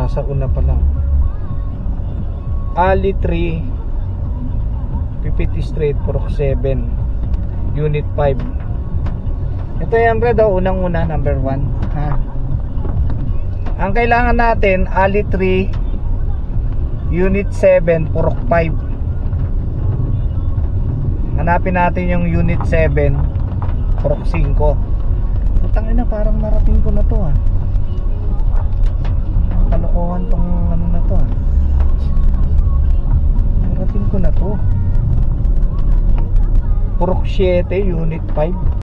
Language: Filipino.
nasa una pa lang. Ali 3 PPT Street, Purok 7, Unit 5. Ito yan bro, unang-una, number 1 ha. Ang kailangan natin, Ali 3 Unit 7, Purok 5. Hanapin natin yung Unit 7, Purok 5. Putang ina, parang narating ko na to ha. Kalokohan tong ano na to ha. Narating ko na to. Purok 7, Unit 5.